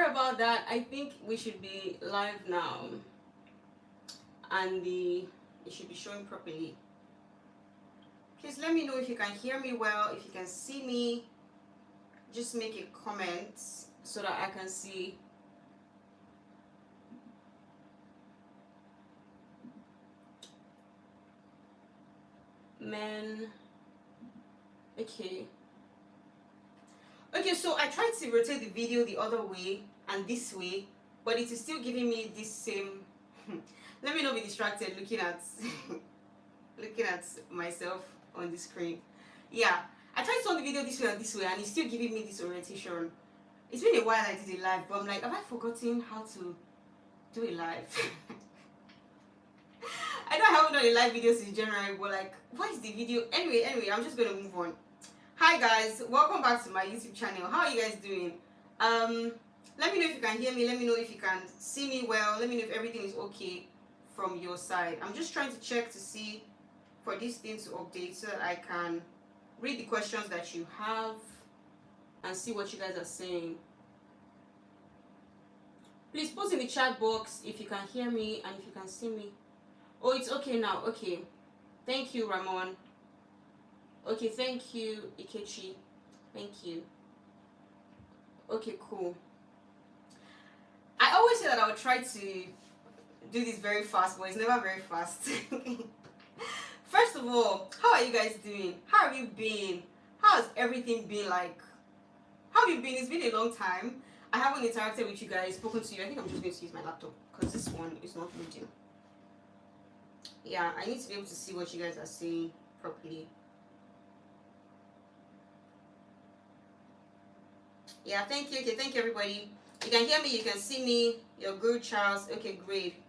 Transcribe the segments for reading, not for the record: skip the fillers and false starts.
sorry about that. I think we should be live now, and it should be showing properly. Please let me know if you can hear me well, if you can see me. Just make a comment so that I can see. Man, okay. Okay, so I tried to rotate the video the other way and this way, but it is still giving me this same. Let me not be distracted looking at looking at myself on the screen. Yeah, I tried to turn the video this way and this way, and it's still giving me this orientation. It's been a while I did a live, but I'm like, have I forgotten how to do a live? I know I haven't done a live video since January, but like, why is the video? Anyway, I'm just gonna move on. Hi guys, welcome back to my YouTube channel. How are you guys doing? Let me know if you can hear me. Let me know if you can see me well. Let me know if everything is okay from your side. I'm just trying to check to see for this thing to update so that I can read the questions that you have and see what you guys are saying. Please post in the chat box if you can hear me and if you can see me. Oh, it's okay now. Okay. Thank you, Ramon. Okay, thank you, Ikechi. Thank you. Okay, cool. I always say that I would try to do this very fast, but it's never very fast. First of all, how are you guys doing? How have you been? How has everything been like? How have you been? It's been a long time. I haven't interacted with you guys, spoken to you. I think I'm just going to use my laptop because this one is not loading. Yeah, I need to be able to see what you guys are saying properly. Yeah, thank you. Okay, thank you, everybody. You can hear me, you can see me. You're good, Charles. Okay, great.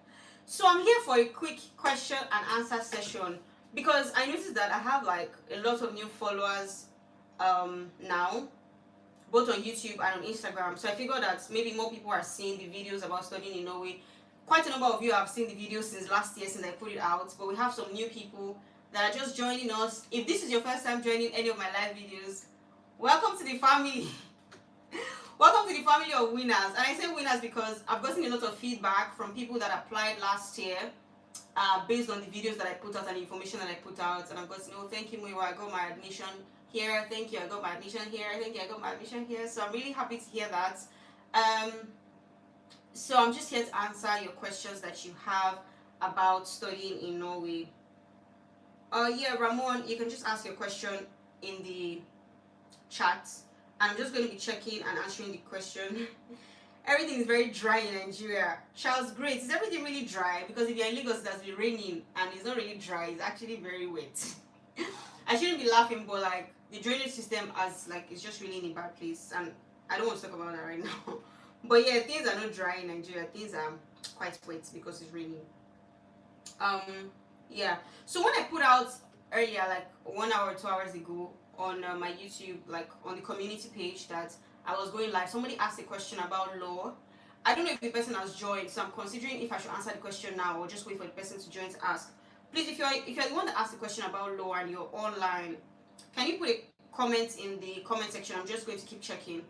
So I'm here for a quick question and answer session because I noticed that I have like a lot of new followers now, both on YouTube and on Instagram. So I figured that maybe more people are seeing the videos about studying in Norway. Quite a number of you have seen the videos since last year, since I put it out, but we have some new people that are just joining us. If this is your first time joining any of my live videos, welcome to the family. Welcome to the family of winners. And I say winners because I've gotten a lot of feedback from people that applied last year based on the videos that I put out and the information that I put out. And I've gotten, oh, thank you, Muyiwa, I got my admission here. Thank you, I got my admission here. Thank you, I got my admission here. So I'm really happy to hear that. So I'm just here to answer your questions that you have about studying in Norway. Yeah, Ramon, you can just ask your question in the chat. And I'm just going to be checking and answering the question. Everything is very dry in Nigeria. Charles, great. Is everything really dry? Because if you're in Lagos, it has been raining and it's not really dry. It's actually very wet. I shouldn't be laughing, but like the drainage system it's just really in a bad place. And I don't want to talk about that right now. But yeah, things are not dry in Nigeria. Things are quite wet because it's raining. Yeah. So when I put out earlier, like 1 hour or 2 hours ago, on my YouTube, like on the community page, that I was going live, somebody asked a question about law. I don't know if the person has joined, so I'm considering if I should answer the question now or just wait for the person to join to ask. Please, if you're the one that asked the question about law and you're online, can you put a comment in the comment section? I'm just going to keep checking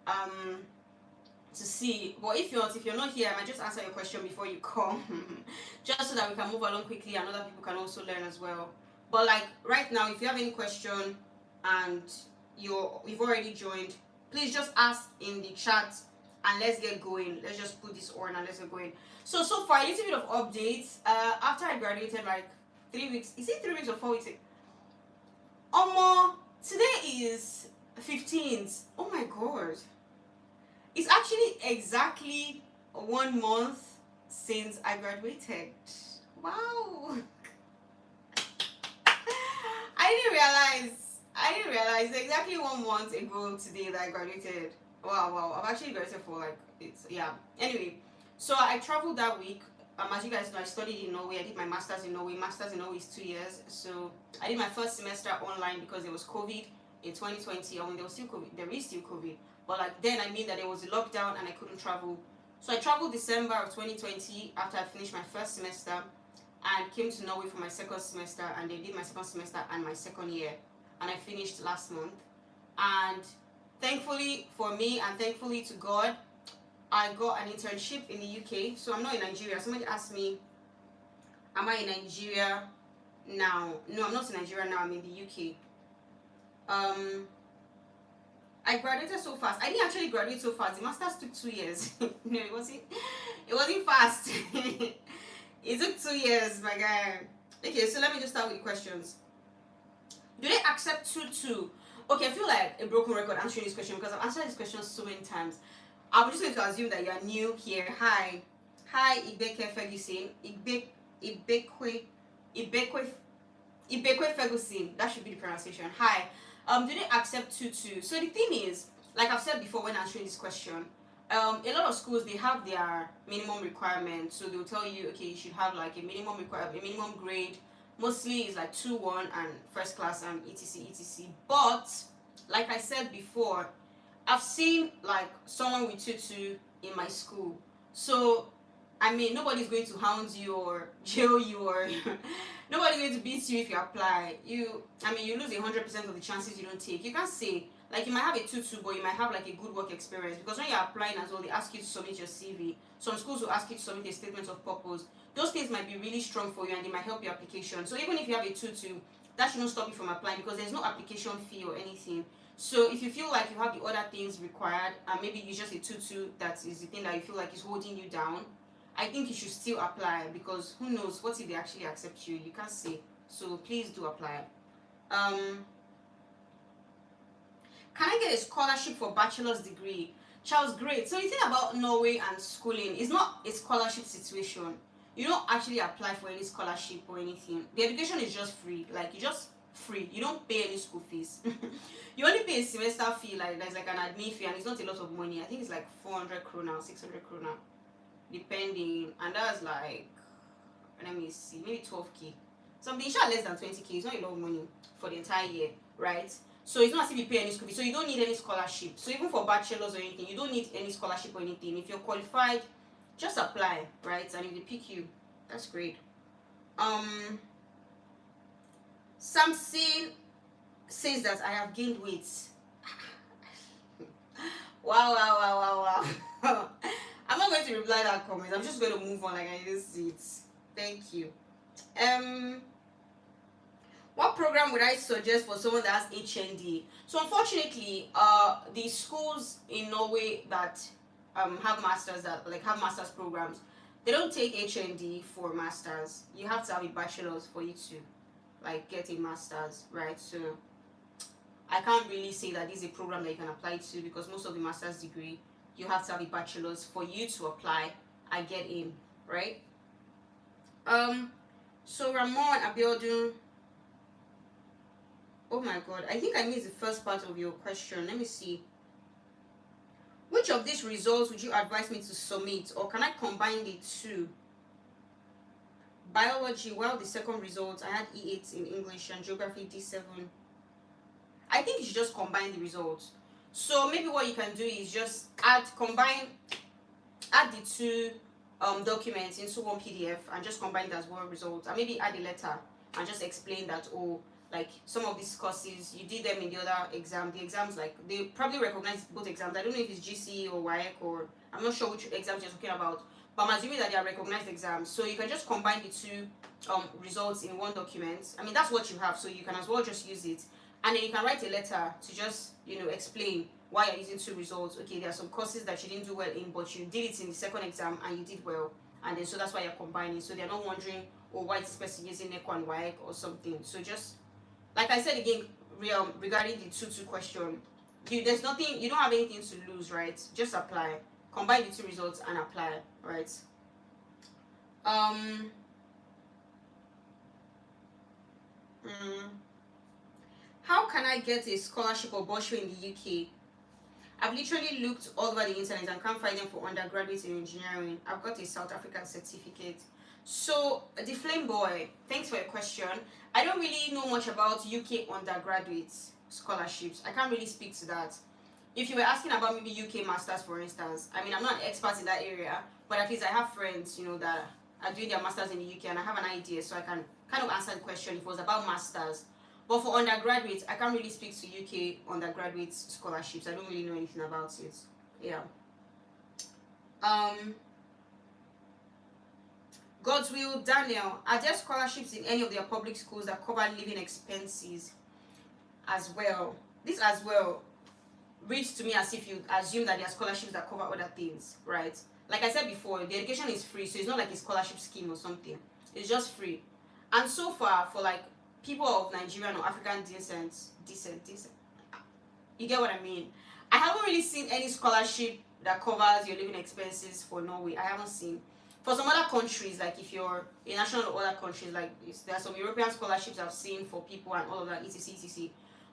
to see. But if you're not here, I might just answer your question before you come, just so that we can move along quickly and other people can also learn as well. But like right now, if you have any question and you've already joined, please just ask in the chat and let's get going. Let's just put this on and let's get going. So far, a little bit of updates. After I graduated, like 3 weeks. Is it 3 weeks or 4 weeks? Today is 15th. Oh my god. It's actually exactly 1 month since I graduated. Wow. I didn't realize exactly 1 month ago today that I graduated. Wow. I've actually graduated for Anyway, so I traveled that week. As you guys know, I studied in Norway. I did my master's in Norway. Master's in Norway is 2 years. So I did my first semester online because there was COVID in 2020. There was still COVID. There is still COVID. But like then, I mean that there was a lockdown and I couldn't travel. So I traveled December of 2020 after I finished my first semester and came to Norway for my second semester, and they did my second semester and my second year, and I finished last month. And thankfully for me and thankfully to God, I got an internship in the UK. So I'm not in Nigeria. Somebody asked me, am I in Nigeria now? No, I'm not in Nigeria now. I'm in the UK. I graduated so fast. I didn't actually graduate so fast. The master's took 2 years. No, it wasn't. It wasn't fast. It took 2 years, my guy. Okay, so let me just start with the questions. Do they accept 2-2? Okay, I feel like a broken record answering this question because I've answered this question so many times. I'm just going to assume that you are new here. Hi, Ibeke Ferguson. Ibekwe Ferguson. That should be the pronunciation. Hi. Do they accept 2-2? So the thing is, like I've said before when answering this question, a lot of schools, they have their minimum requirements. So they'll tell you, okay, you should have like a minimum grade. Mostly is like 2-1 and first class and etc. But like I said before, I've seen like someone with 2-2 in my school. So I mean, nobody's going to hound you or jail you or nobody's going to beat you if you apply. You lose 100% of the chances you don't take. You can't say, like, you might have a 2-2, but you might have like a good work experience, because when you're applying as well, they ask you to submit your CV. Some schools will ask you to submit a statement of purpose. Those things might be really strong for you and they might help your application. So even if you have a 2-2, that should not stop you from applying, because there's no application fee or anything. So if you feel like you have the other things required and maybe it's just a 2-2 that is the thing that you feel like is holding you down, I think you should still apply, because who knows, what if they actually accept you? You can't say. So please do apply. Can I get a scholarship for bachelor's degree? Charles, great. So the thing about Norway and schooling is not a scholarship situation. You don't actually apply for any scholarship or anything. The education is just free. Like, you just free. You don't pay any school fees. You only pay a semester fee, like there's like an admin fee, and it's not a lot of money. I think it's like 400 krona, 600 krona, depending, and that's like, let me see, maybe 12k. Something less than 20k. It's not a lot of money for the entire year, right? So it's not as if you pay any school fee. So you don't need any scholarship. So even for bachelors or anything, you don't need any scholarship or anything. If you're qualified, just apply, right? And if they pick you, that's great. Samson says that I have gained weight. Wow. I'm not going to reply that comment. I'm just going to move on like I didn't see it. Thank you. What program would I suggest for someone that has HND? So unfortunately, the schools in Norway that have master's programs, they don't take HND for masters. You have to have a bachelor's for you to like get a master's, right? So I can't really say that this is a program that you can apply to, because most of the master's degree, you have to have a bachelor's for you to apply and get in, right? So Ramon Abiodun, oh my god, I think I missed the first part of your question. Let me see. Which of these results would you advise me to submit, or can I combine the two? Biology, well, the second result, I had E8 in English, and geography D7. I think you should just combine the results. So maybe what you can do is just add the two documents into one PDF and just combine it as one result, and maybe add a letter and just explain that, oh, like some of these courses you did them in the other exam. The exams, like, they probably recognize both exams. I don't know if it's GCE or WAEC, or I'm not sure which exams you're talking about, but I'm assuming that they are recognized exams. So you can just combine the two results in one document. I mean, that's what you have, so you can as well just use it, and then you can write a letter to just, you know, explain why you're using two results. Okay, there are some courses that you didn't do well in, but you did it in the second exam and you did well, and then so that's why you're combining. So they're not wondering, oh, why is this person using NECO and WAEC or something. So just like I said again, regarding the 2-2 question, there's nothing, you don't have anything to lose, right? Just apply, combine the two results and apply, right? How can I get a scholarship or bursary in the UK? I've literally looked all over the internet and can't find them for undergraduates in engineering. I've got a South African certificate. So, the Flame Boy, thanks for your question. I don't really know much about UK undergraduate scholarships. I can't really speak to that. If you were asking about maybe UK masters, for instance, I mean, I'm not an expert in that area, but at least I have friends, you know, that are doing their masters in the UK, and I have an idea, so I can kind of answer the question if it was about masters. But for undergraduates, I can't really speak to UK undergraduate scholarships. I don't really know anything about it. Yeah. Um, God's will, Daniel. Are there scholarships in any of their public schools that cover living expenses as well? This as well reads to me as if you assume that there are scholarships that cover other things, right? Like I said before, the education is free, so it's not like a scholarship scheme or something. It's just free. And so far, for like people of Nigerian or African descent, you get what I mean? I haven't really seen any scholarship that covers your living expenses for Norway. I haven't seen. For some other countries, like if you're a national of other countries, like there are some European scholarships I've seen for people and all of that, etc.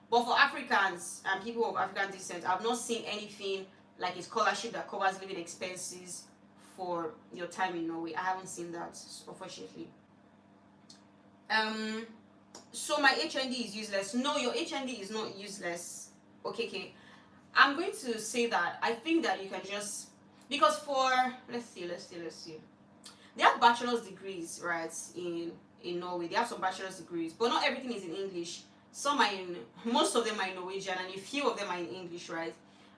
But for Africans and people of African descent, I've not seen anything like a scholarship that covers living expenses for your time in Norway. I haven't seen that, unfortunately. So my HND is useless. No, your HND is not useless. Okay. I'm going to say that I think that you can just, because for let's see. They have bachelor's degrees, right, in Norway. They have some bachelor's degrees, but not everything is in English. Most of them are in Norwegian, and a few of them are in English, right?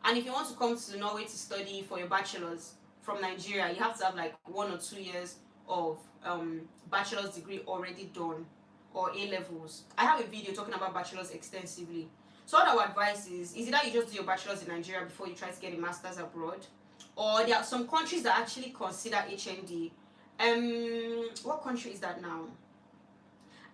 And if you want to come to Norway to study for your bachelor's from Nigeria, you have to have like 1 or 2 years of bachelor's degree already done, or A levels. I have a video talking about bachelor's extensively. So what I would advise is either you just do your bachelor's in Nigeria before you try to get a master's abroad, or there are some countries that actually consider HND. What country is that now?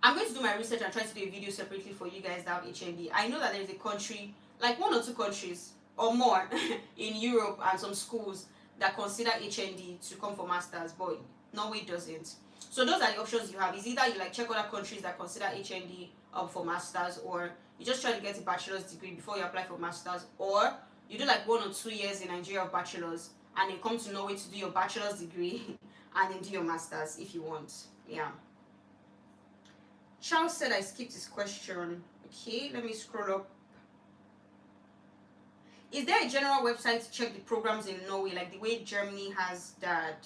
I'm going to do my research and try to do a video separately for you guys that have HND. I know that there is a country, like 1 or 2 countries or more in Europe, and some schools that consider HND to come for masters, but Norway doesn't. So those are the options you have. Is either you like check other countries that consider HND for masters, or you just try to get a bachelor's degree before you apply for masters, or you do like 1 or 2 years in Nigeria of bachelor's and then come to Norway to do your bachelor's degree and then do your masters if you want. Yeah. Charles said I skipped his question. Okay, let me scroll up. Is there a general website to check the programs in Norway, like the way Germany has that?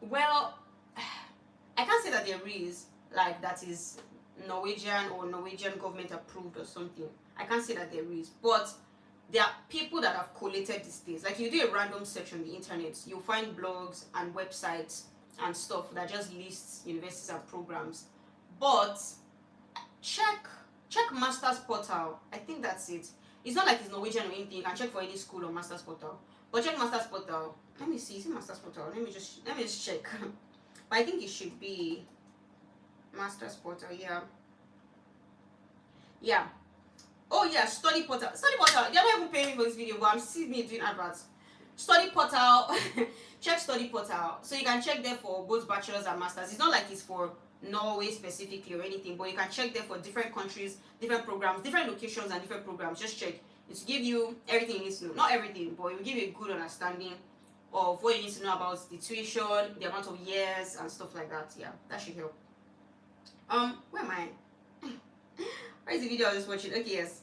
Well, I can't say that there is, like, that is Norwegian or Norwegian government approved or something. I can't say that there is, but there are people that have collated these things. Like, you do a random search on the internet, you'll find blogs and websites and stuff that just lists universities and programs. But check Masters Portal. I think that's it. It's not like it's Norwegian or anything. You can check for any school on Masters Portal. But check Masters Portal. Let me see. Is it Masters Portal? Let me just check. But I think it should be Masters Portal. Yeah. Oh yeah, Study Portal. They're not even paying me for this video, but I'm seeing me doing adverts. Study Portal. Check Study Portal. So you can check there for both bachelors and masters. It's not like it's for Norway specifically or anything, but you can check there for different countries, different programs, different locations and different programs. Just check. It's to give you everything you need to know. Not everything, but it will give you a good understanding of what you need to know about the tuition, the amount of years and stuff like that. Yeah, that should help. Where am I? Where is the video I was just watching? Okay, yes.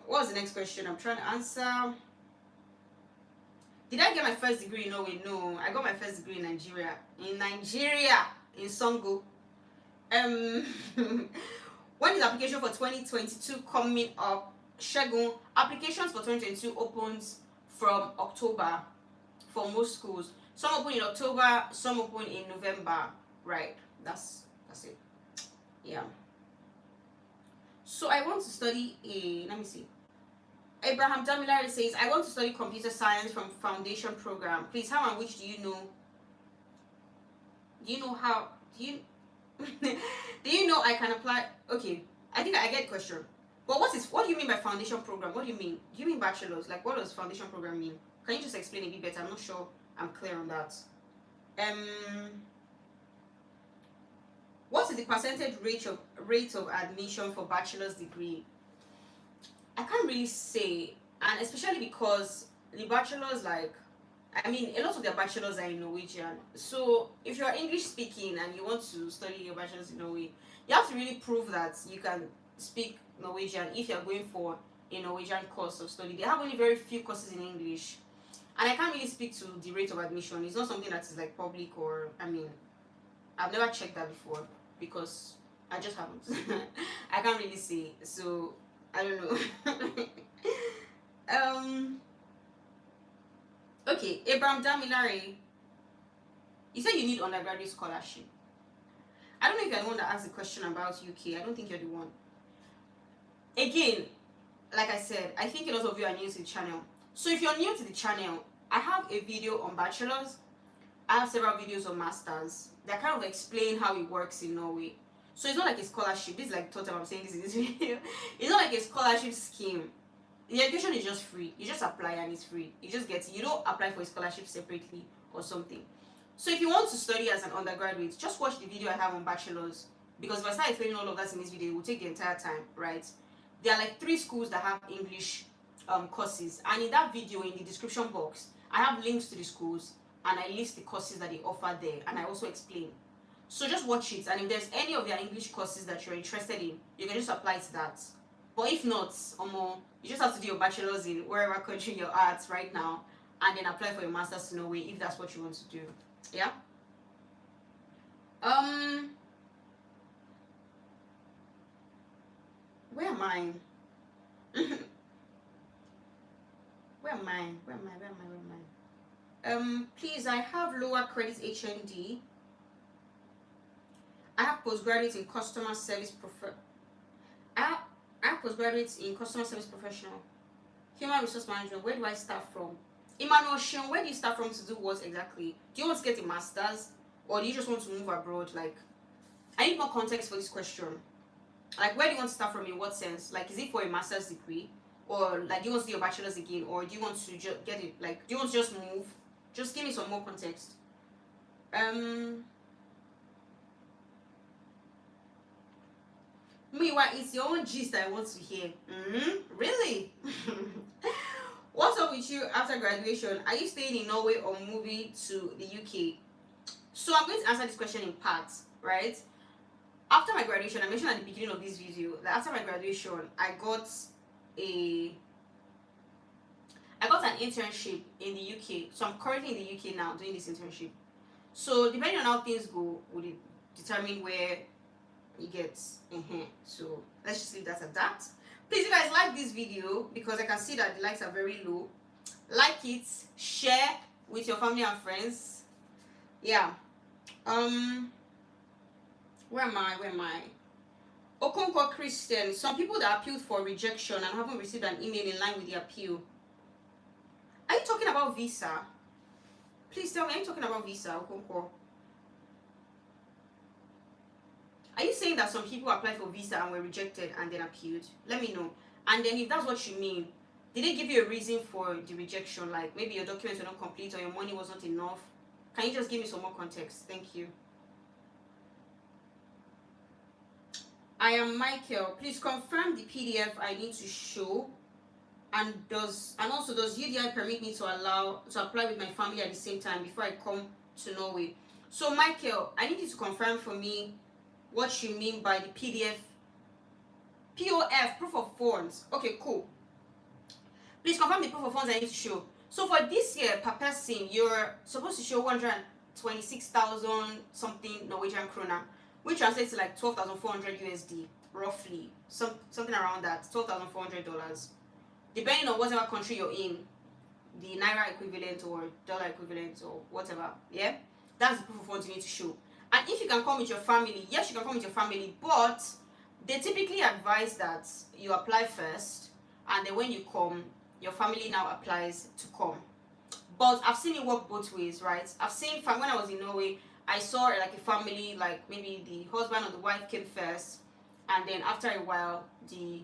What was the next question I'm trying to answer? Did I get my first degree in Norway? No, I got my first degree in Nigeria. In Songo. When is application for 2022 coming up? Shegun, applications for 2022 opens from October for most schools. Some open in October, some open in November. Right, that's it. Yeah. So I want to study let me see. Abraham Damilare says, I want to study computer science from foundation program. Please, how and which do you know? Do you know I can apply? Okay, I think I get the question. But what do you mean by foundation program? What do you mean? Do you mean bachelor's? Like, what does foundation program mean? Can you just explain a bit better? I'm not sure I'm clear on that. What is the percentage rate of admission for bachelor's degree? I can't really say, and especially because the bachelors, like, I mean, a lot of their bachelors are in Norwegian. So if you're English speaking and you want to study your bachelor's in Norway, you have to really prove that you can speak Norwegian if you're going for a Norwegian course of study. They have only very few courses in English, and I can't really speak to the rate of admission. It's not something that is like public, or I mean, I've never checked that before because I just haven't. I can't really say, so I don't know. Okay, Abraham Damilare, you said you need undergraduate scholarship. I don't know if you're the one that asked the question about UK. I don't think you're the one. Again, like I said, I think a lot of you are new to the channel. So if you're new to the channel, I have a video on bachelors. I have several videos on masters that kind of explain how it works in Norway. So it's not like a scholarship. This is like the third time I'm saying this in this video. It's not like a scholarship scheme. The education is just free. You just apply and it's free. You just get it. You don't apply for a scholarship separately or something. So if you want to study as an undergraduate, just watch the video I have on bachelors. Because if I start explaining all of that in this video, it will take the entire time, right? There are like 3 schools that have English courses. And in that video, in the description box, I have links to the schools. And I list the courses that they offer there. And I also explain. So just watch it. And if there's any of their English courses that you're interested in, you can just apply to that. But if not, you just have to do your bachelor's in wherever country you're at right now, and then apply for your master's in Norway if that's what you want to do. Yeah. Where am I? Where am I? Please, I have lower credit HND. I have postgraduate in customer service I have postgraduates in customer service professional, human resource management. Where do I start from? Emmanuel Shion, where do you start from to do what exactly? Do you want to get a master's, or do you just want to move abroad? Like, I need more context for this question. Like, where do you want to start from? In what sense? Like, is it for a master's degree, or like, do you want to do your bachelor's again, or do you want to just get it? Like, do you want to just move? Just give me some more context. Meanwhile, it's your own gist I want to hear. Really? What's up with you after graduation? Are you staying in Norway or moving to the UK? So I'm going to answer this question in parts, right? After my graduation, I mentioned at the beginning of this video that after my graduation, I got an internship in the UK. So I'm currently in the UK now doing this internship. So depending on how things go, will determine where you get. So let's just leave that at that. Please, you guys like this video, because I can see that the likes are very low. Like it, share with your family and friends. Yeah. Where am I? Okonkwo Christian. Some people that appealed for rejection and haven't received an email in line with the appeal. Are you talking about visa? Please tell me, are you talking about visa, Okonkwo? Are you saying that some people applied for visa and were rejected and then appealed? Let me know. And then if that's what you mean, did they give you a reason for the rejection? Like maybe your documents were not complete or your money wasn't enough? Can you just give me some more context? Thank you. I am Michael. Please confirm the PDF I need to show. And also does UDI permit me to apply with my family at the same time before I come to Norway? So Michael, I need you to confirm for me what you mean by the PDF. POF, proof of funds. Okay, cool. Please confirm the proof of funds I need to show. So for this year, per person, you're supposed to show 126,000 something Norwegian krona, which translates to like 12,400 USD, roughly. Something around that, $12,400. Depending on whatever country you're in, the Naira equivalent or dollar equivalent or whatever, yeah? That's the proof of funds you need to show. And if you can come with your family, yes, you can come with your family, but they typically advise that you apply first, and then when you come, your family now applies to come. But I've seen it work both ways, right? I've seen, when I was in Norway, I saw like a family, like maybe the husband or the wife came first, and then after a while, the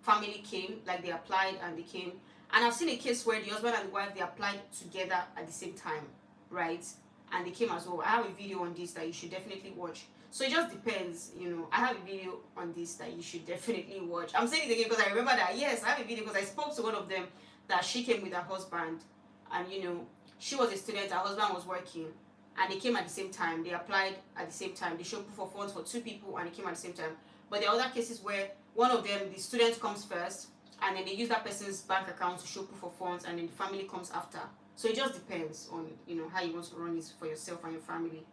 family came, like they applied and they came. And I've seen a case where the husband and the wife, they applied together at the same time, right? And they came as well. I have a video on this that you should definitely watch. So it just depends, you know. I have a video on this that you should definitely watch. I'm saying it again because I remember that, yes, I have a video because I spoke to one of them that she came with her husband. And, you know, she was a student, her husband was working. And they came at the same time. They applied at the same time. They showed proof of funds for 2 people and they came at the same time. But there are other cases where one of them, the student comes first, and then they use that person's bank account to show proof of funds, and then the family comes after. So it just depends on, you know, how you want to run it for yourself and your family.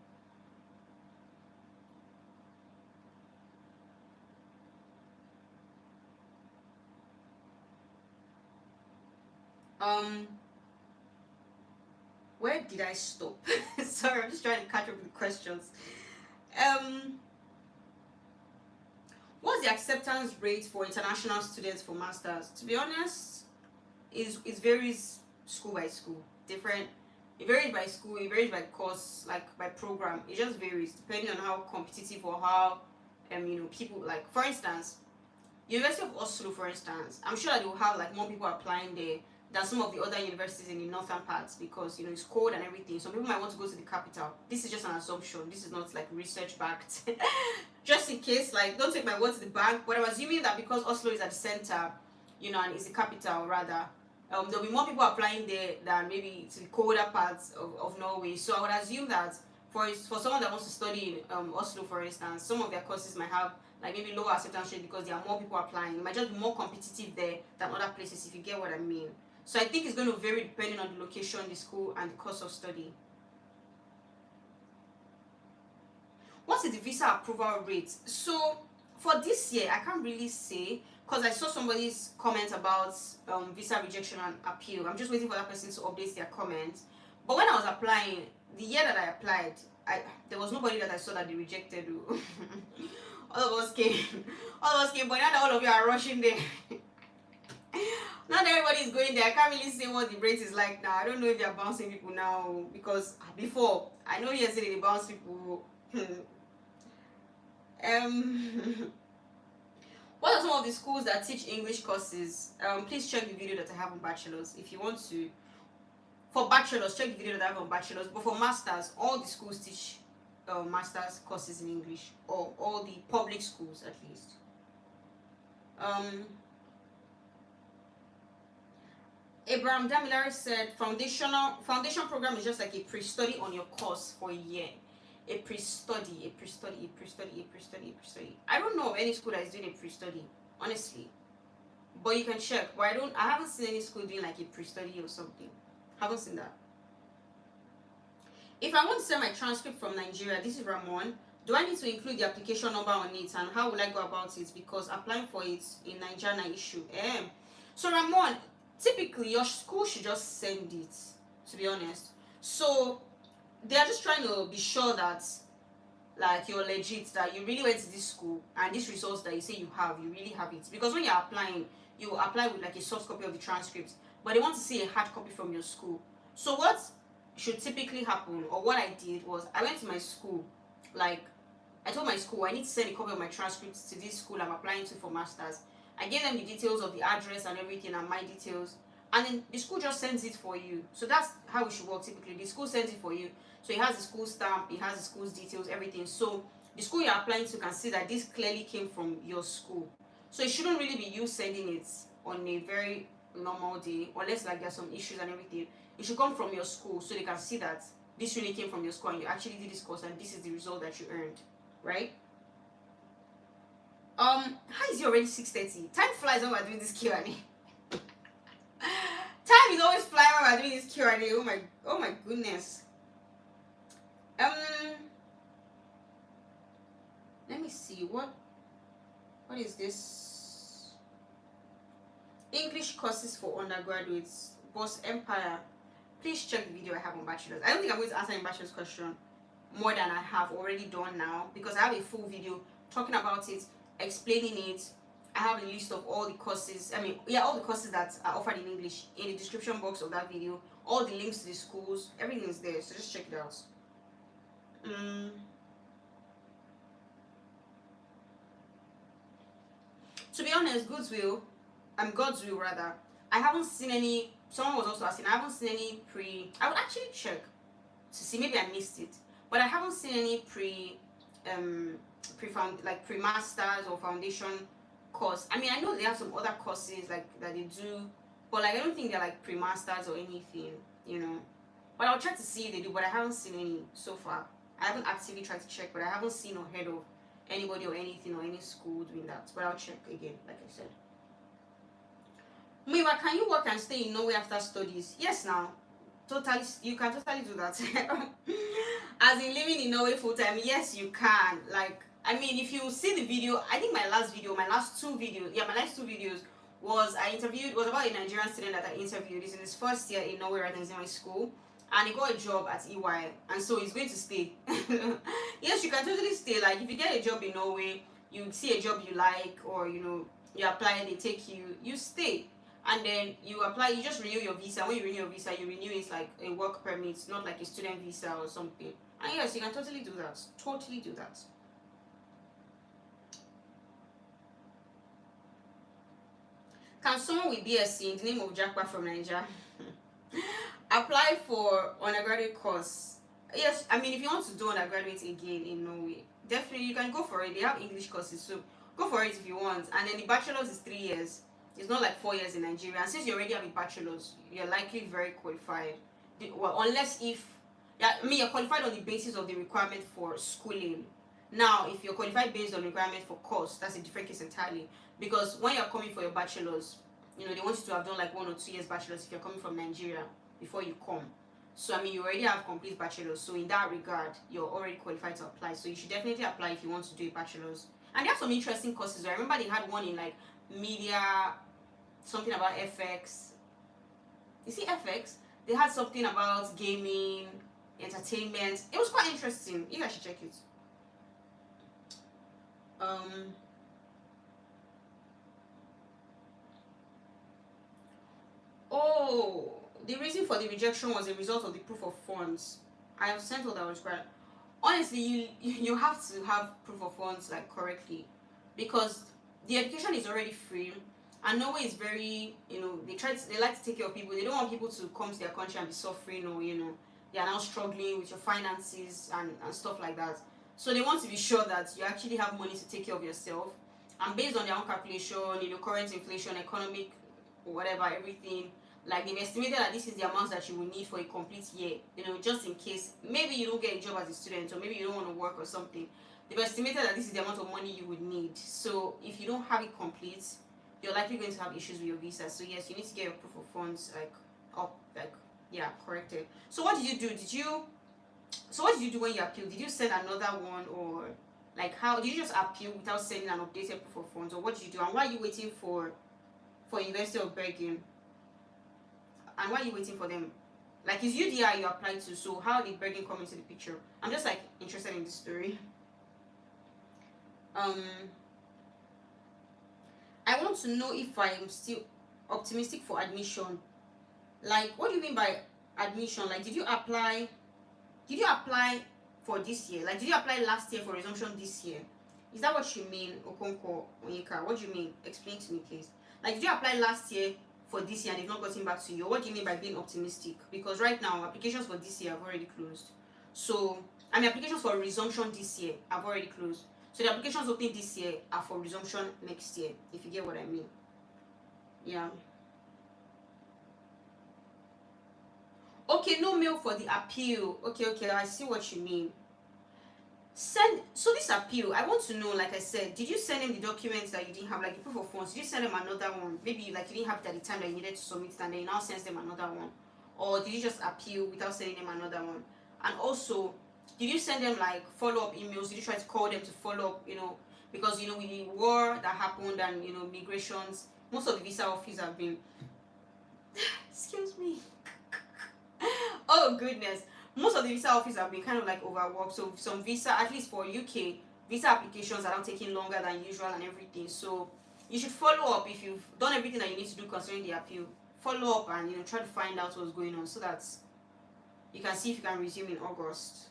where did I stop? Sorry, I'm just trying to catch up with questions. What's the acceptance rate for international students for masters? To be honest, it varies school by school. Different. It varies by school. It varies by course, like by program. It just varies depending on how competitive or how people, like, for instance, University of Oslo, for instance. I'm sure that they will have like more people applying there than some of the other universities in the northern parts, because it's cold and everything. Some people might want to go to the capital. This is just an assumption. This is not like research backed. Just in case, like, don't take my word to the bank. But I'm assuming that because Oslo is at the center, and is the capital rather, there'll be more people applying there than maybe to the colder parts of Norway. So I would assume that for someone that wants to study in Oslo, for instance, some of their courses might have like maybe lower acceptance rate because there are more people applying. It might just be more competitive there than other places, if you get what I mean. So I think it's going to vary depending on the location, the school, and the course of study. What is the visa approval rate? So for this year, I can't really say, because I saw somebody's comment about visa rejection and appeal. I'm just waiting for that person to update their comment. But when I was applying, the year that I applied, there was nobody that I saw that they rejected. all of us came, but now that all of you are rushing there. Not everybody is going there. I can't really say what the rate is like now. I don't know if they are bouncing people now, because before, I know yesterday they bounced people. What are some of the schools that teach English courses? Please check the video that I have on bachelors if you want to. For bachelors, check the video that I have on bachelors. But for masters, all the schools teach masters courses in English, or all the public schools at least. Abraham Damilare said foundation program is just like a pre-study on your course for a year. A pre-study. I don't know of any school that is doing a pre-study, honestly. But you can check. But I haven't seen any school doing like a pre-study or something. Haven't seen that. If I want to send my transcript from Nigeria, this is Ramon. Do I need to include the application number on it, and how will I go about it? Because applying for it in Nigeria is issue. So Ramon, typically your school should just send it, to be honest. So they are just trying to be sure that like you're legit, that you really went to this school, and these results that you say you really have it. Because when you're applying, you apply with like a soft copy of the transcript, but they want to see a hard copy from your school. So what should typically happen, or what I did, was I went to my school. Like, I told my school I need to send a copy of my transcripts to this school I'm applying to for masters. I gave them the details of the address and everything, and my details, and then the school just sends it for you. So that's how it should work typically. The school sends it for you. So it has the school stamp, it has the school's details, everything. So the school you're applying to can see that this clearly came from your school. So it shouldn't really be you sending it on a very normal day, unless like there's some issues and everything. It should come from your school, so they can see that this really came from your school and you actually did this course, and this is the result that you earned, right? How is it already 6:30? Time flies when we're doing this Q&A. Time is always flying when we're doing this Q&A. Oh my goodness. Let me see, what is this? English courses for undergraduates, Boss Empire. Please check the video I have on bachelors. I don't think I'm going to answer any bachelor's question more than I have already done now, because I have a full video talking about it, explaining it. I have a list of all the courses, all the courses that are offered in English in the description box of that video. All the links to the schools, everything is there, so just check it out. To be honest, God's will rather, I haven't seen any. Someone was also asking, I haven't seen any I would actually check to see, maybe I missed it, but I haven't seen any pre-masters or foundation course. I know they have some other courses like that they do, but like I don't think they're like pre-masters or anything, but I'll try to see if they do, but I haven't seen any so far. I haven't actively tried to check, but I haven't seen or heard of anybody or anything or any school doing that, but I'll check again, like I said. Miwa, can you work and stay in Norway after studies? Yes, now. Totally, you can totally do that. As in living in Norway full time, yes, you can. Like, if you see the video, I think my last two videos was about a Nigerian student that I interviewed. He's in his first year in Norway right now, he's in my school. and he got a job at EY, and so he's going to stay. Yes, you can totally stay. Like if you get a job in Norway, you see a job you like, or you apply, they take you, you stay. And then you apply, you just renew your visa. When you renew your visa, you renew it like a work permit, not like a student visa or something. And yes, you can totally do that. Totally do that. Can someone with BSc in the name of Jackpa from Nigeria apply for undergraduate course? Yes, I mean if you want to do undergraduate again in Norway, definitely you can go for it. They have English courses, so go for it if you want. And then the bachelor's is 3 years. It's not like 4 years in Nigeria. And since you already have a bachelor's, you're likely very qualified. Well, unless if, yeah, I mean you're qualified on the basis of the requirement for schooling. Now, if you're qualified based on the requirement for course, that's a different case entirely. Because when you're coming for your bachelor's, they want you to have done like 1 or 2 years bachelor's if you're coming from Nigeria before you come. So I mean you already have complete bachelor's, so in that regard you're already qualified to apply. So you should definitely apply if you want to do a bachelor's. And they have some interesting courses. I remember they had one in like media, something about FX. You see FX? They had something about gaming, entertainment. It was quite interesting. You guys should check it. Oh, the reason for the rejection was a result of the proof of funds. I have sent all that was required. Honestly, you have to have proof of funds like correctly, because the education is already free, and Norway is very, they like to take care of people. They don't want people to come to their country and be suffering, or they are now struggling with your finances and stuff like that. So they want to be sure that you actually have money to take care of yourself, and based on their own calculation, current inflation, economic, whatever, everything, like they've estimated that this is the amount that you will need for a complete year, just in case maybe you don't get a job as a student, or maybe you don't want to work or something. They've estimated that this is the amount of money you would need. So if you don't have it complete, you're likely going to have issues with your visa. So yes, you need to get your proof of funds corrected. So what did you do? What did you do when you appealed? Did you send another one, or like how did you just appeal without sending an updated proof of funds, or what did you do? And why are you waiting for University of Bergen? And why are you waiting for them? Like, it's UDI you applied to, so how did Bergen come into the picture? I'm just like interested in this story. I want to know if I am still optimistic for admission. Like, what do you mean by admission? Like, did you apply for this year? Like, did you apply last year for resumption this year? Is that what you mean, Okonko Onyeka? What do you mean? Explain to me, please. Like, did you apply last year for this year and they've not gotten back to you? What do you mean by being optimistic? Because right now applications for this year have already closed. So applications for resumption this year have already closed. So the applications opening this year are for resumption next year, if you get what I mean. Yeah. Okay, no mail for the appeal. Okay, I see what you mean. So this appeal, I want to know, like I said, did you send him the documents that you didn't have, like the proof of funds? Did you send him another one? Maybe like you didn't have it at the time that you needed to submit it, and then you now send them another one. Or did you just appeal without sending them another one? And also, did you send them like follow-up emails? Did you try to call them to follow up, because with the war that happened and migrations, most of the visa offices have been excuse me. Oh goodness. Most of the visa offices have been kind of like overworked. So some visa, at least for UK, visa applications are now taking longer than usual and everything. So you should follow up if you've done everything that you need to do concerning the appeal. Follow up and try to find out what's going on so that you can see if you can resume in August.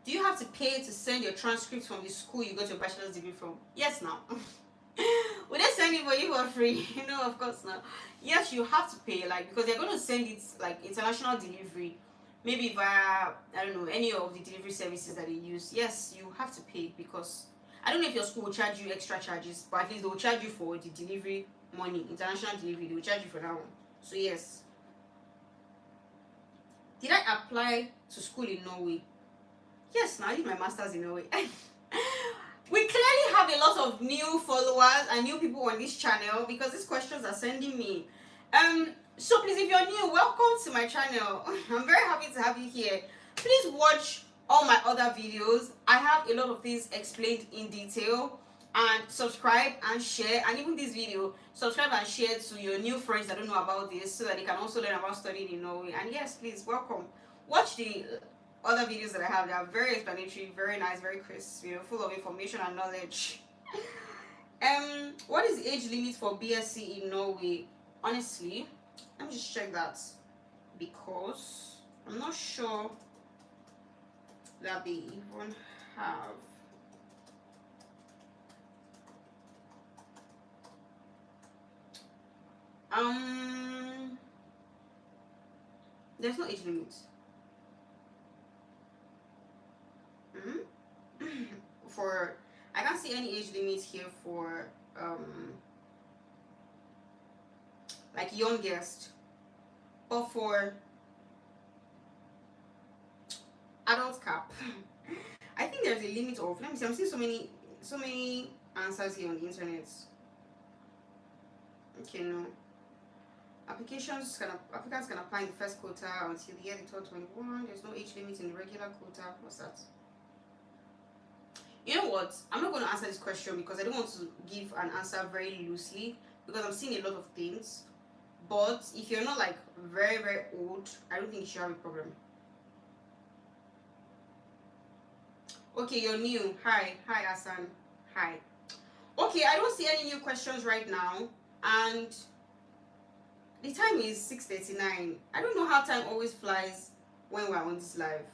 Do you have to pay to send your transcripts from the school you got your bachelor's degree from? Yes, now. Would they send it for you for free? No, of course not. Yes, you have to pay, like, because they're going to send it like international delivery, maybe via, I don't know, any of the delivery services that they use. Yes, you have to pay, because I don't know if your school will charge you extra charges, but at least they will charge you for the delivery money, international delivery. They will charge you for that one. So yes. Did I apply to school in Norway? Yes, now I did my master's in Norway. We clearly have a lot of new followers and new people on this channel because these questions are sending me. So please, if you're new, welcome to my channel. I'm very happy to have you here. Please watch all my other videos. I have a lot of things explained in detail. And subscribe and share, and even this video, subscribe and share to your new friends that don't know about this, so that they can also learn about studying in Norway. And yes, please welcome. Watch the other videos that I have. They are very explanatory, very nice, very crisp, full of information and knowledge. What is the age limit for BSc in Norway? Honestly, let me just check that, because I'm not sure that they even have. There's no age limit. For I can't see any age limit here for like youngest, but for adult cap, I think there's a limit of. Let me see. I'm seeing so many answers here on the internet. Okay, no. Applicants can apply in the first quota until the year they turn 21. There's no age limit in the regular quota. What's that? You know what? I'm not going to answer this question because I don't want to give an answer very loosely, because I'm seeing a lot of things. But if you're not like very, very old, I don't think you should have a problem. Okay, you're new. Hi, Hassan. Hi. Okay, I don't see any new questions right now, and the time is 6:39. I don't know how time always flies when we're on this live.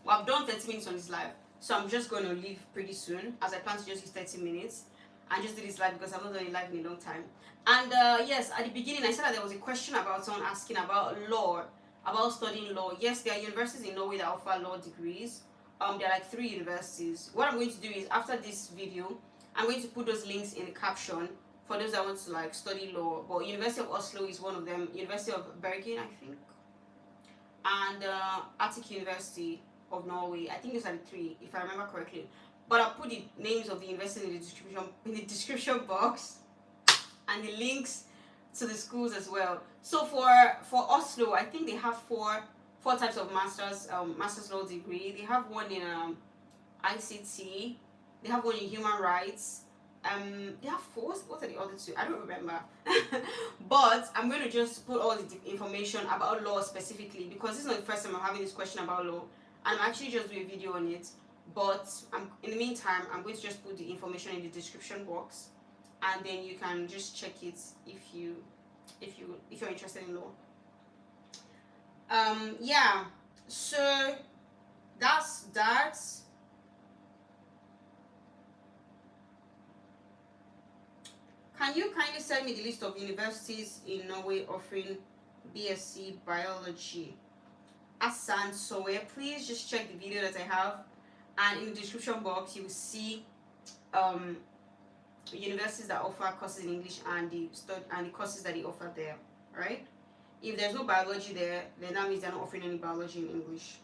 Well, I've done 30 minutes on this live, so I'm just going to leave pretty soon, as I plan to just use 30 minutes and just do this live because I've not done a live in a long time. And yes, at the beginning I said that there was a question about someone asking about law, about studying law. Yes, there are universities in Norway that offer law degrees. There are like 3 universities. What I'm going to do is, after this video, I'm going to put those links in the caption for those that want to like study law. But University of Oslo is one of them, University of Bergen, I think, and Arctic University of Norway. I think those are the 3, if I remember correctly. But I'll put the names of the university in the description box, and the links to the schools as well. So for Oslo, I think they have four types of master's law degree. They have one in ICT. They have one in human rights. They have 4. What are the other 2? I don't remember. But I'm going to just put all the information about law specifically, because this is not the first time I'm having this question about law, and I'm actually just doing a video on it. But in the meantime, I'm going to just put the information in the description box, and then you can just check it if you're interested in law. Yeah. So that's that. Can you kindly send me the list of universities in Norway offering BSc biology? Asan Soe, please just check the video that I have, and in the description box you will see universities that offer courses in English and the courses that they offer there. Right? If there's no biology there, then that means they're not offering any biology in English.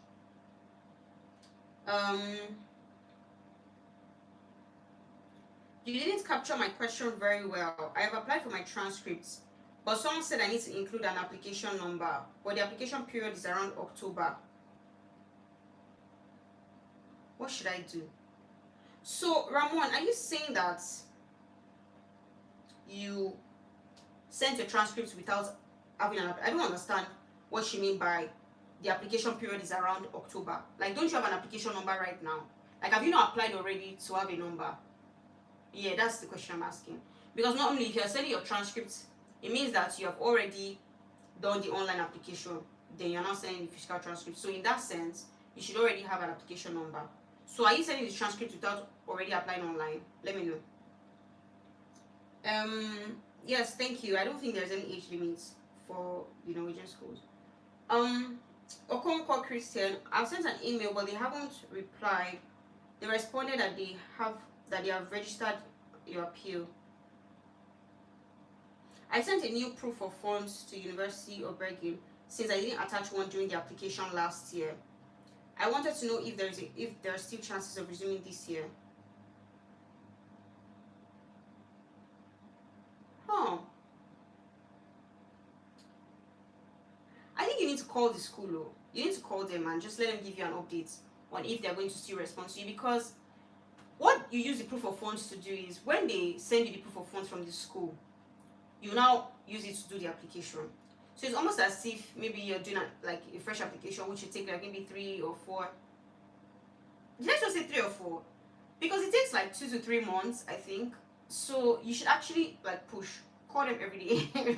You didn't capture my question very well. I have applied for my transcripts, but someone said I need to include an application number, but the application period is around October. What should I do? So, Ramon, are you saying that you sent your transcripts without having an application? I don't understand what she means by the application period is around October. Like, don't you have an application number right now? Like, have you not applied already to have a number? Yeah, that's the question I'm asking. Because normally, if you're sending your transcripts, it means that you have already done the online application. Then you're not sending the physical transcript. So in that sense, you should already have an application number. So are you sending the transcript without already applying online? Let me know. Yes, thank you. I don't think there's any age limits for the Norwegian schools. Okonkwo Christian, I've sent an email, but they haven't replied. They responded that they have registered your appeal. I sent a new proof of funds to University of Bergen since I didn't attach one during the application last year. I wanted to know if there are still chances of resuming this year. I think you need to call the school, though. You need to call them and just let them give you an update on if they're going to still respond to you, because what you use the proof of funds to do is when they send you the proof of funds from the school, you now use it to do the application. So it's almost as if maybe you're doing like a fresh application, which you take like maybe 3 or 4. Let's just say 3 or 4, because it takes like 2 to 3 months, I think. So you should actually like push, call them every day.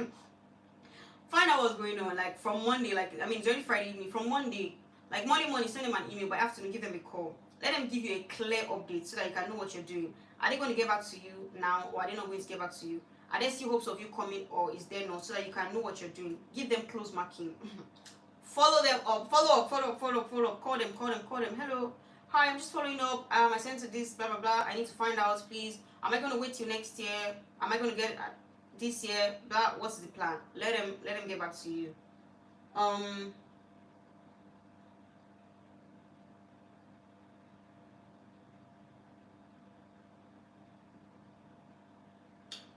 Find out what's going on, like from Monday, like I mean it's already Friday evening, from Monday, like Monday morning, send them an email, by afternoon give them a call. Let them give you a clear update so that you can know what you're doing. Are they going to get back to you now, or are they not going to get back to you? Are there still hopes of you coming, or is there not, so that you can know what you're doing? Give them close marking. Follow them up, follow up, call them. Hello, hi, I'm just following up. I sent to this, blah blah blah. I need to find out, please. Am I going to wait till next year? Am I going to get this year? Blah. What's the plan? Let them get back to you.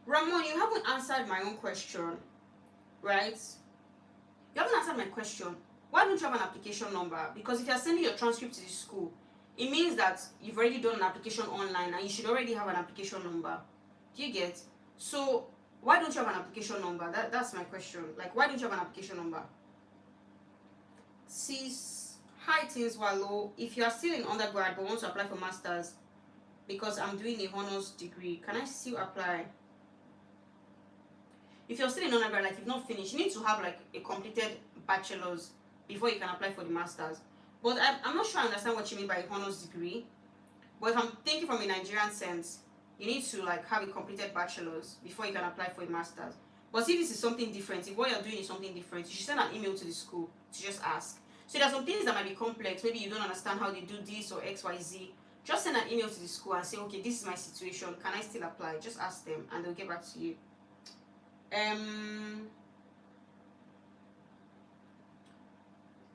Ramon, you haven't answered my own question, right? You haven't answered my question. Why don't you have an application number? Because if you're sending your transcript to the school, it means that you've already done an application online and you should already have an application number. Do you get? So why don't you have an application number? That's my question. Like, why don't you have an application number? Sis, hi Teens Wallow. If you are still in undergrad but want to apply for masters, because I'm doing a honors degree, can I still apply? If you're still in undergrad, like you've not finished, you need to have like a completed bachelor's before you can apply for the masters. But I'm not sure I understand what you mean by a honors degree. But if I'm thinking from a Nigerian sense, you need to like have a completed bachelor's before you can apply for a master's. But if this is something different, if what you're doing is something different, you should send an email to the school to just ask. So there are some things that might be complex. Maybe you don't understand how they do this or X, Y, Z. Just send an email to the school and say, okay, this is my situation. Can I still apply? Just ask them and they'll get back to you.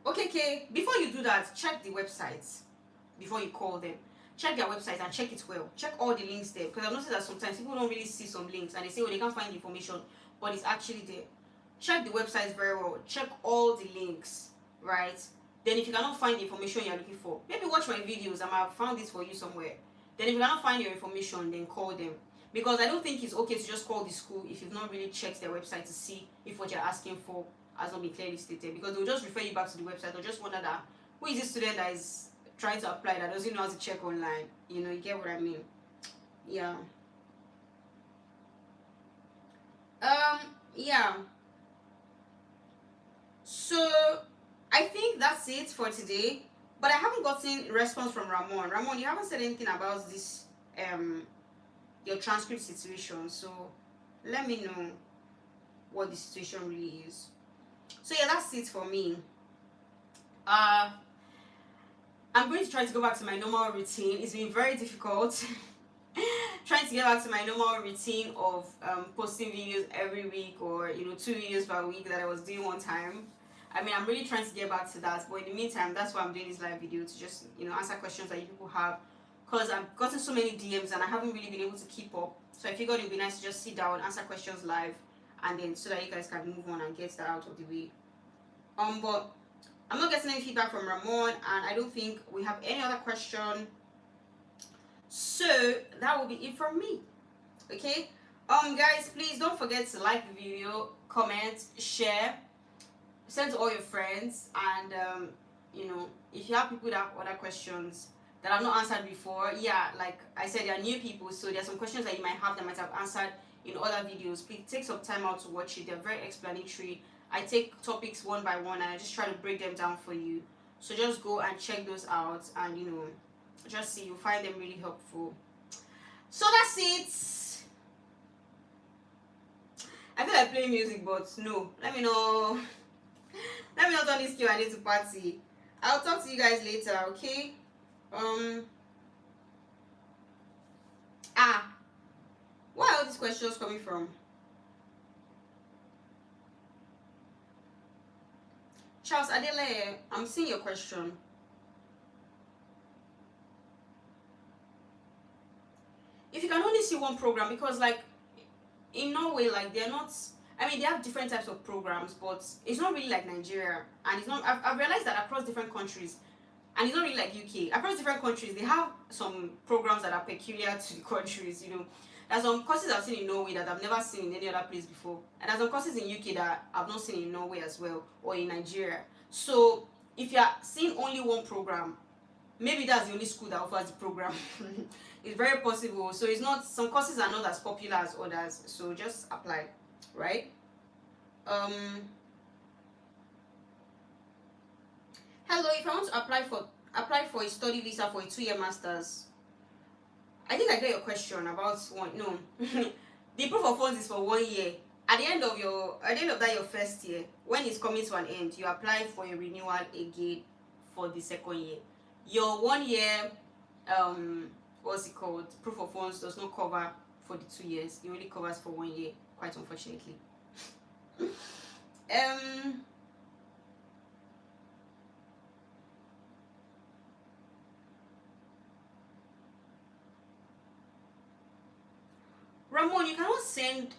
Okay, before you do that, check the websites before you call them. Check their website and check it well. Check all the links there, because I've noticed that sometimes people don't really see some links and they say, oh, they can't find the information, but it's actually there. Check the websites very well. Check all the links, right? Then if you cannot find the information you're looking for, maybe watch my videos. I might have found this for you somewhere. Then if you cannot find your information, then call them. Because I don't think it's okay to just call the school if you've not really checked their website to see if what you're asking for has not been clearly stated. Because they'll just refer you back to the website, or just wonder that, who is this student that is trying to apply that doesn't know how to check online? You know, you get what I mean? Yeah. Yeah. So I think that's it for today. But I haven't gotten response from Ramon. Ramon, you haven't said anything about this your transcript situation, so let me know what the situation really is. So yeah, that's it for me. I'm going to try to go back to my normal routine. It's been very difficult trying to get back to my normal routine of posting videos every week, or 2 videos per week that I was doing one time. I mean, I'm really trying to get back to that, but in the meantime, that's why I'm doing this live video, to just answer questions that you people have, because I've gotten so many DMs and I haven't really been able to keep up. So I figured it would be nice to just sit down, answer questions live, and then so that you guys can move on and get that out of the way. But I'm not getting any feedback from Ramon, and I don't think we have any other question. So that will be it from me. Okay. Guys, please don't forget to like the video, comment, share, send to all your friends, and if you have people that have other questions that I've not answered before, yeah, like I said, there are new people, so there are some questions that you might have that might have answered in other videos. Please take some time out to watch it. They're very explanatory. I take topics one by one and I just try to break them down for you. So just go and check those out, and just see, you'll find them really helpful. So that's it. I feel like playing music, but no. Let me know. Let me not turn this Q&A to party. I'll talk to you guys later, okay? Where are all these questions coming from? Charles Adele, I'm seeing your question. If you can only see one program, because like in Norway, like they're not, I mean, they have different types of programs, but it's not really like Nigeria. And it's not, I've realized that across different countries, And it's not really like UK. Across different countries, they have some programs that are peculiar to the countries, you know. There's some courses I've seen in Norway that I've never seen in any other place before. And there's some courses in UK that I've not seen in Norway as well, or in Nigeria. So if you're seeing only one program, maybe that's the only school that offers the program. It's very possible. So it's not, some courses are not as popular as others. So just apply, right? Hello, if I want to apply for a study visa for a 2-year master's, I think I get your question about one. No, the proof of funds is for 1 year. At the end of that your first year, when it's coming to an end, you apply for a renewal again for the second year. Your 1 year, what's it called? Proof of funds does not cover for the 2 years. It only covers for 1 year. Quite unfortunately. Ramon, you cannot send,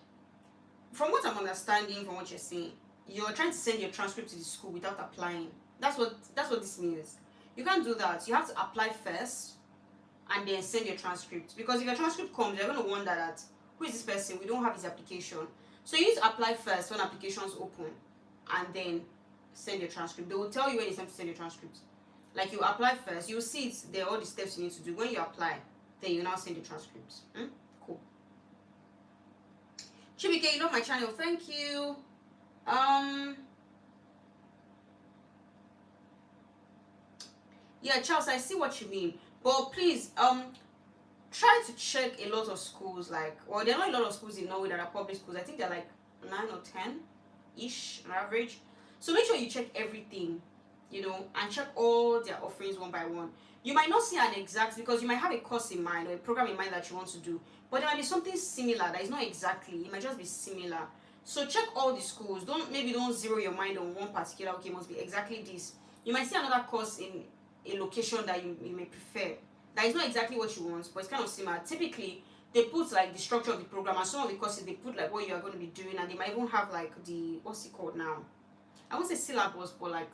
from what I'm understanding, from what you're saying, you're trying to send your transcript to the school without applying. That's what this means. You can't do that. You have to apply first and then send your transcript. Because if your transcript comes, you're going to wonder that, who is this person? We don't have his application. So you need to apply first when applications open and then send your transcript. They will tell you when it's time to send your transcript. Like, you apply first, you'll see it's there, all the steps you need to do. When you apply, then you now send your transcript. Cool. Chibike, you love my channel. Thank you. Yeah, Charles, I see what you mean. But please, try to check a lot of schools. Like, well, there are not a lot of schools in Norway that are public schools. I think they're like 9 or 10-ish on average. So make sure you check everything, you know, and check all their offerings one by one. You might not see an exact, because you might have a course in mind or a program in mind that you want to do, but there might be something similar that is not exactly, it might just be similar. So check all the schools. Don't zero your mind on one particular, okay, it must be exactly this. You might see another course in a location that you may prefer that is not exactly what you want, but it's kind of similar. Typically, they put like the structure of the program, and some of the courses they put like what you are going to be doing, and they might even have like the, what's it called now, I won't say syllabus, but like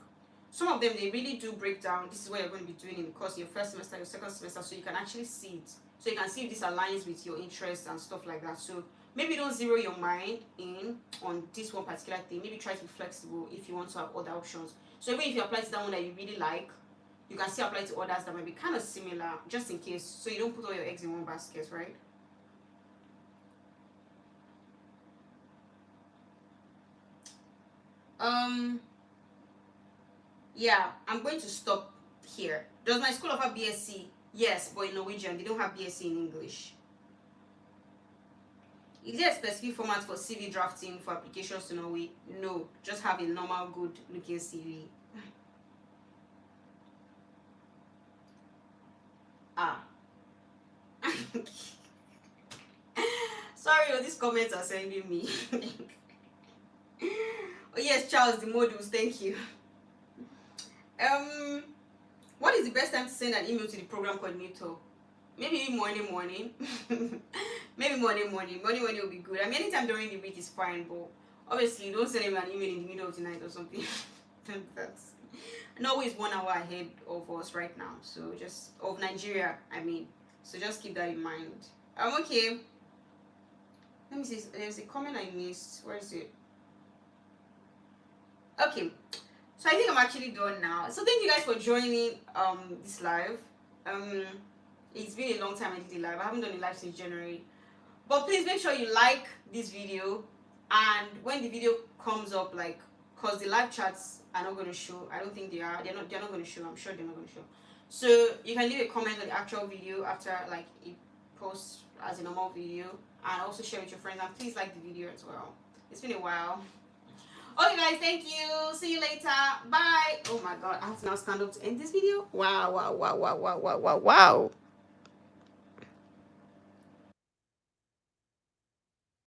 some of them, they really do break down, this is what you're going to be doing in the course, your first semester, your second semester, so you can actually see it. So you can see if this aligns with your interests and stuff like that. So maybe don't zero your mind in on this one particular thing. Maybe try to be flexible if you want to have other options. So even if you apply to that one that you really like, you can still apply to others that might be kind of similar, just in case, so you don't put all your eggs in one basket, right? Yeah, I'm going to stop here. Does my school offer BSc? Yes, but in Norwegian. They don't have BSc in English. Is there a specific format for CV drafting for applications to Norway? No, just have a normal, good looking CV. Sorry, these comments are sending me. Oh yes, Charles, the modules, thank you. What is the best time to send an email to the program coordinator? Maybe morning. Maybe morning will be good. I mean, anytime during the week is fine, but obviously don't send him an email in the middle of the night or something. That's Norway is 1 hour ahead of us right now, so just of Nigeria, I mean. So just keep that in mind. Okay. Let me see. There's a comment I missed. Where is it? Okay. So I think I'm actually done now. So thank you guys for joining this live. It's been a long time I did a live. I haven't done a live since January. But please make sure you like this video, and when the video comes up, like, cause the live chats are not going to show. I don't think they are. They're not going to show. I'm sure they're not going to show. So you can leave a comment on the actual video after like it posts as a normal video, and also share with your friends, and please like the video as well. It's been a while. Okay guys, thank you. See you later. Bye. Oh my god, I have to now stand up to end this video. Wow.